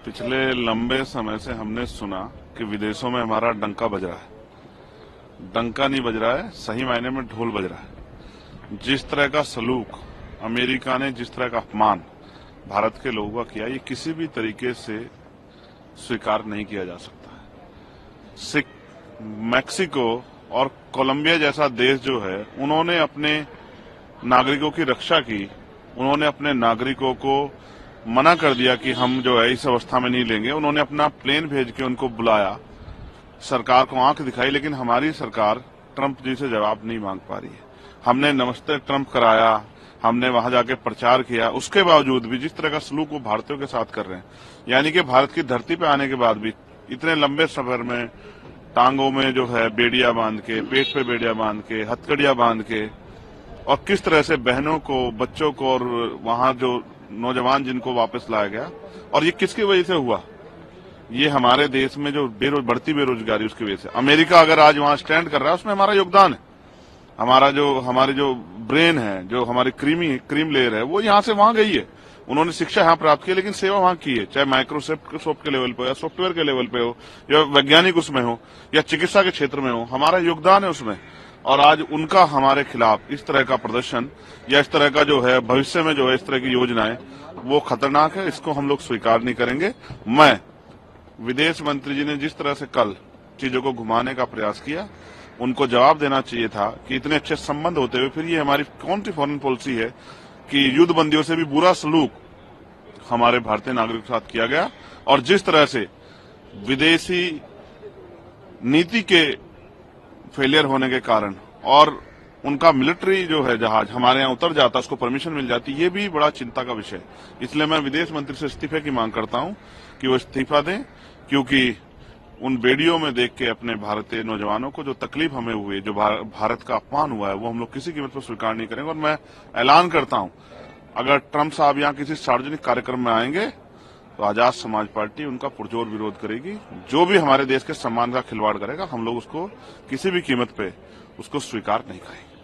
पिछले लंबे समय से हमने सुना कि विदेशों में हमारा डंका बज रहा है। डंका नहीं बज रहा है, सही मायने में ढोल बज रहा है। जिस तरह का सलूक अमेरिका ने, जिस तरह का अपमान भारत के लोगों का किया, ये किसी भी तरीके से स्वीकार नहीं किया जा सकता है। मैक्सिको और कोलंबिया जैसा देश जो है, उन्होंने अपने नागरिकों की रक्षा की। उन्होंने अपने नागरिकों को मना कर दिया कि हम जो है इस अवस्था में नहीं लेंगे। उन्होंने अपना प्लेन भेज के उनको बुलाया, सरकार को आंख दिखाई, लेकिन हमारी सरकार ट्रंप जी से जवाब नहीं मांग पा रही है। हमने नमस्ते ट्रंप कराया, हमने वहां जाके प्रचार किया, उसके बावजूद भी जिस तरह का सलूक वो भारतीयों के साथ कर रहे हैं, यानी कि भारत की धरती पे आने के बाद भी इतने लंबे सफर में टांगों में जो है बेड़िया बांध के, पेट पे बेड़िया बांध के, हथकड़ियां बांध के, और किस तरह से बहनों को, बच्चों को और वहां जो नौजवान जिनको वापस लाया गया, और ये किसकी वजह से हुआ? ये हमारे देश में जो बढ़ती बेरोजगारी, उसकी वजह से। अमेरिका अगर आज वहां स्टैंड कर रहा है, उसमें हमारा योगदान है। हमारे जो ब्रेन है, जो हमारी क्रीम लेयर है, वो यहाँ से वहां गई है। उन्होंने शिक्षा यहाँ प्राप्त की, लेकिन सेवा वहां की है, चाहे माइक्रोसॉफ्ट के लेवल पे, या सॉफ्टवेयर के लेवल पे हो, या वैज्ञानिक उसमें हो, या चिकित्सा के क्षेत्र में हो, हमारा योगदान है उसमें। और आज उनका हमारे खिलाफ इस तरह का प्रदर्शन, या इस तरह का जो है भविष्य में जो है इस तरह की योजनाएं, वो खतरनाक है। इसको हम लोग स्वीकार नहीं करेंगे। मैं विदेश मंत्री जी ने जिस तरह से कल चीजों को घुमाने का प्रयास किया, उनको जवाब देना चाहिए था कि इतने अच्छे संबंध होते हुए फिर ये हमारी कौन सी फॉरेन पॉलिसी है कि युद्धबंदियों से भी बुरा सलूक हमारे भारतीय नागरिकों के साथ किया गया। और जिस तरह से विदेशी नीति के फेलियर होने के कारण और उनका मिलिट्री जो है जहाज हमारे यहाँ उतर जाता, उसको परमिशन मिल जाती, ये भी बड़ा चिंता का विषय। इसलिए मैं विदेश मंत्री से इस्तीफे की मांग करता हूं कि वो इस्तीफा दें, क्योंकि उन वीडियो में देख के अपने भारतीय नौजवानों को जो तकलीफ हमें हुई, जो भारत का अपमान हुआ है, वो हम लोग किसी कीमत पर स्वीकार नहीं करेंगे। और मैं ऐलान करता हूं, अगर ट्रंप साहब यहाँ किसी सार्वजनिक कार्यक्रम में आएंगे तो आजाद समाज पार्टी उनका पुरजोर विरोध करेगी। जो भी हमारे देश के सम्मान का खिलवाड़ करेगा, हम लोग उसको किसी भी कीमत पे उसको स्वीकार नहीं करेंगे।